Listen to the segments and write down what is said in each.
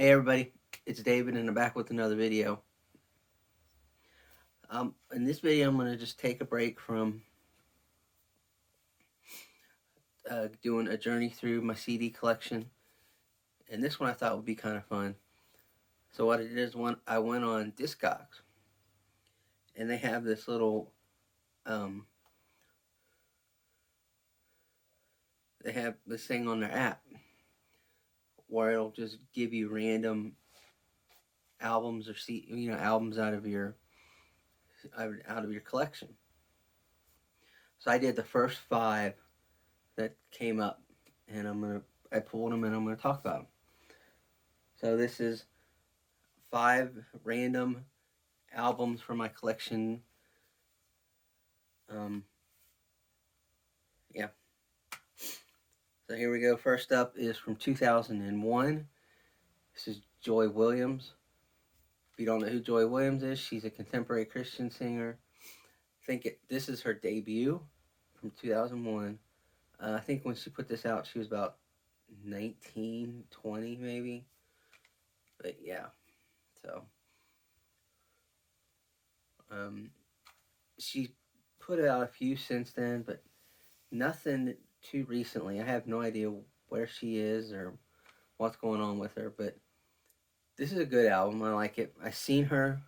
Hey everybody, it's David and I'm back with another video. In this video I'm going to just take a break from doing a journey through my CD collection, and this one I thought would be kind of fun. So what I did is I went on Discgogs, and they have this little, um, they have this thing on their app where it'll just give you random albums or albums out of your collection. So I did the first five that came up, and I pulled them and I'm gonna talk about them. So this is five random albums from my collection. Um, yeah. So here we go. First up is from 2001. This is Joy Williams. If you don't know who Joy Williams is, she's a contemporary Christian singer. This is her debut from 2001. I think when she put this out, she was about 19, 20 maybe. But yeah, so um, she put out a few since then, but nothing too recently. I have no idea where she is or what's going on with her, but this is a good album. I like it. I seen her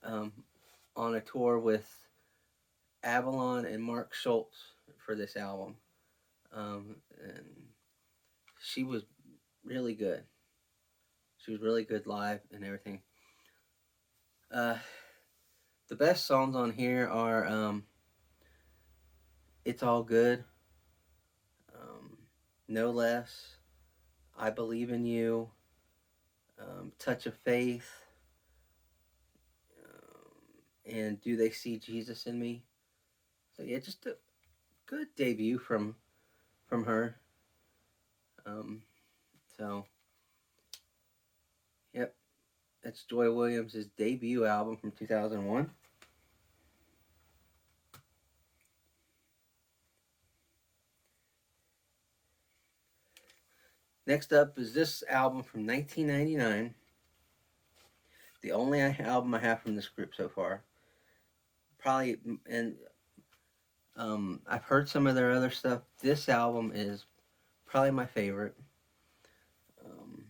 um, on a tour with Avalon and Mark Schultz for this album, and she was really good. She was really good live and everything. Uh, the best songs on here are "It's All Good," um, "No Less," "I Believe in You," "Touch of Faith," and "Do They See Jesus in Me?" So yeah, just a good debut from her. Um, so yep, that's Joy Williams' debut album from 2001. Next up is this album from 1999. The only album I have from this group so far. Probably, and I've heard some of their other stuff. This album is probably my favorite. Um,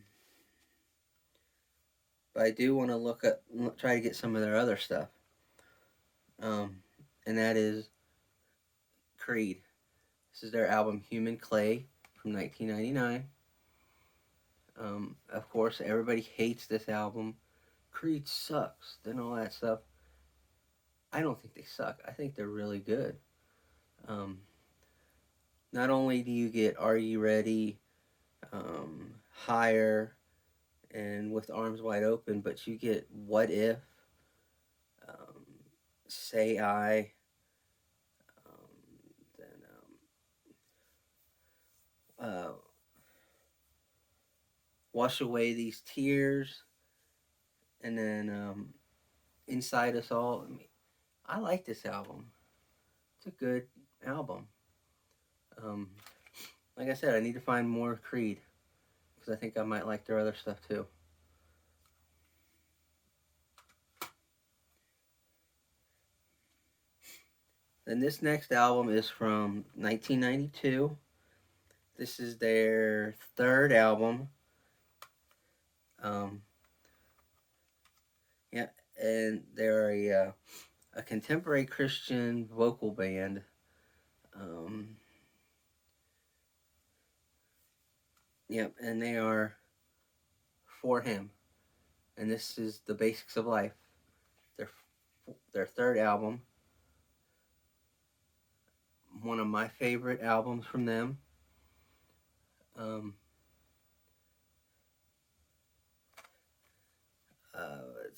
but I do want to try to get some of their other stuff. Um, and that is Creed. This is their album Human Clay from 1999. Of course, everybody hates this album. Creed sucks, and all that stuff. I don't think they suck. I think they're really good. Um, not only do you get Are You Ready, Higher, and With Arms Wide Open, but you get What If, um, Say I, then Wash Away These Tears, and then Inside Us All. I like this album. It's a good album. Um, like I said, I need to find more Creed because I think I might like their other stuff too. Then this next album is from 1992. This is their third album. Um, yeah, and they're a contemporary Christian vocal band. Um, yep, and they are For Him, and this is The Basics of Life. Their their third album. One of my favorite albums from them. Um,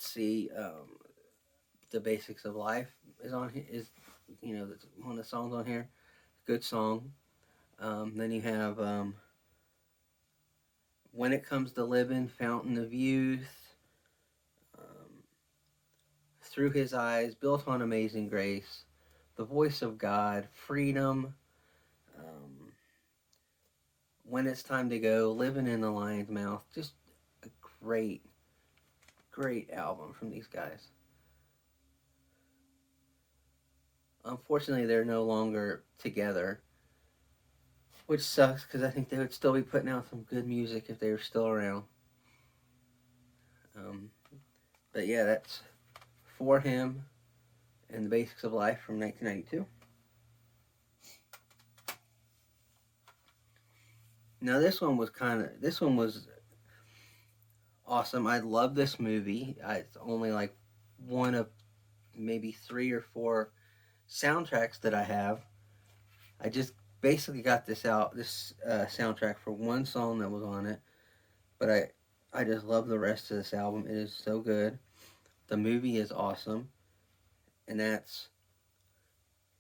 let's see. The Basics of Life is on here. Is one of the songs on here. Good song. Then you have When It Comes to Living, Fountain of Youth, um, Through His Eyes, Built on Amazing Grace, The Voice of God, Freedom, um, When It's Time to Go, Living in the Lion's Mouth. Just a great, great album from these guys. Unfortunately, they're no longer together, which sucks because I think they would still be putting out some good music if they were still around. Um, but yeah, that's For Him and the Basics of Life from 1992. Now this one was awesome. I love this movie. It's only like one of maybe 3 or 4 soundtracks that I have. I just basically got this soundtrack for one song that was on it, but I just love the rest of this album. It is so good. The movie is awesome, and that's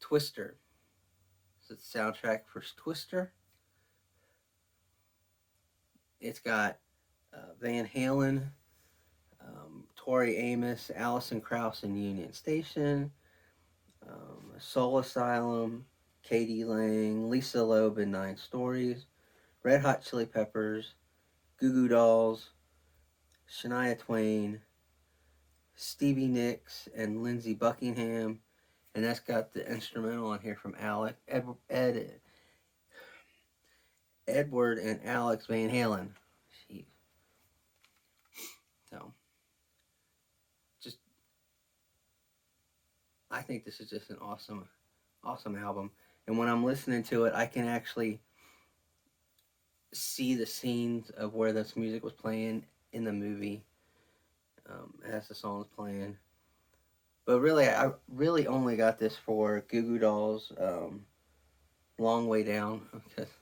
Twister. It's the soundtrack for Twister. It's got Van Halen, Tori Amos, Alison Krauss and Union Station, Soul Asylum, Katie Lang, Lisa Loeb and Nine Stories, Red Hot Chili Peppers, Goo Goo Dolls, Shania Twain, Stevie Nicks, and Lindsey Buckingham. And that's got the instrumental on here from Edward and Alex Van Halen. Jeez. So, just I think this is just an awesome, awesome album. And when I'm listening to it, I can actually see the scenes of where this music was playing in the movie as the song's playing. But really, I really only got this for Goo Goo Dolls, Long Way Down, because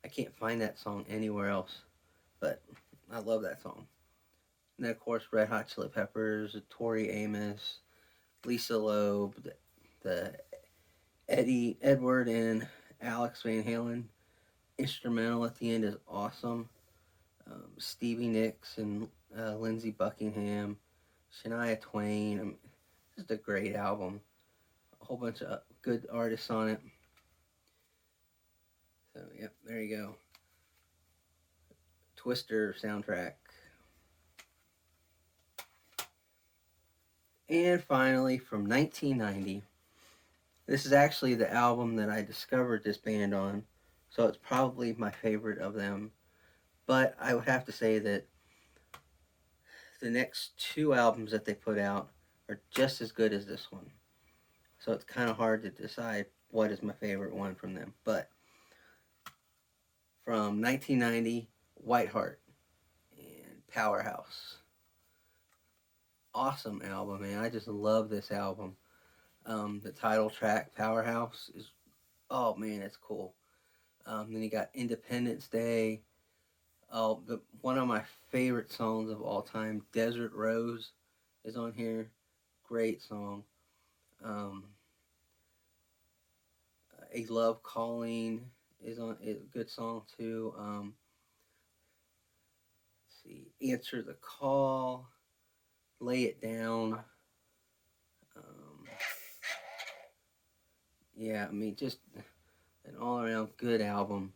I can't find that song anywhere else. But I love that song. And then, of course, Red Hot Chili Peppers, Tori Amos, Lisa Loeb, the Edward and Alex Van Halen instrumental at the end is awesome. Stevie Nicks and Lindsey Buckingham, Shania Twain. I mean, just a great album. A whole bunch of good artists on it. So, yep, there you go. Twister soundtrack. And finally, from 1990, this is actually the album that I discovered this band on, so it's probably my favorite of them. But I would have to say that the next 2 albums that they put out are just as good as this one. So it's kind of hard to decide what is my favorite one from them. But from 1990, Whiteheart and Powerhouse. Awesome album, man. I just love this album. The title track, Powerhouse, is, oh man, it's cool. Then you got Independence Day. Oh, one of my favorite songs of all time, Desert Rose, is on here. Great song. A Love Calling is a good song too. Let's see, Answer the Call, Lay It Down. Yeah, I mean, just an all-around good album.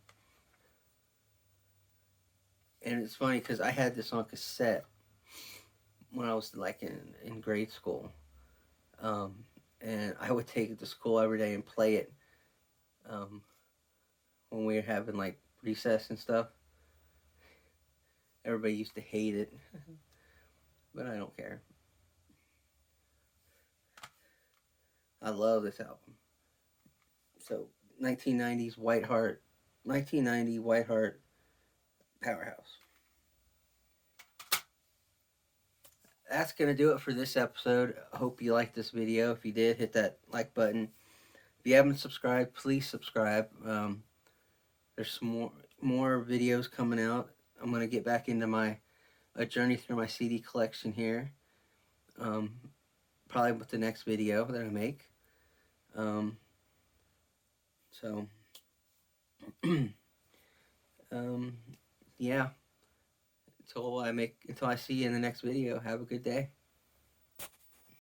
And it's funny because I had this on cassette when I was like in grade school. And I would take it to school every day and play it when we were having like recess and stuff. Everybody used to hate it, but I don't care. I love this album. So 1990s Whiteheart, 1990 Whiteheart, Powerhouse. That's going to do it for this episode. I hope you liked this video. If you did, hit that like button. If you haven't subscribed, please subscribe. There's some more videos coming out. I'm going to get back into a journey through my CD collection here. Probably with the next video that I make. So, yeah. Until I see you in the next video, have a good day.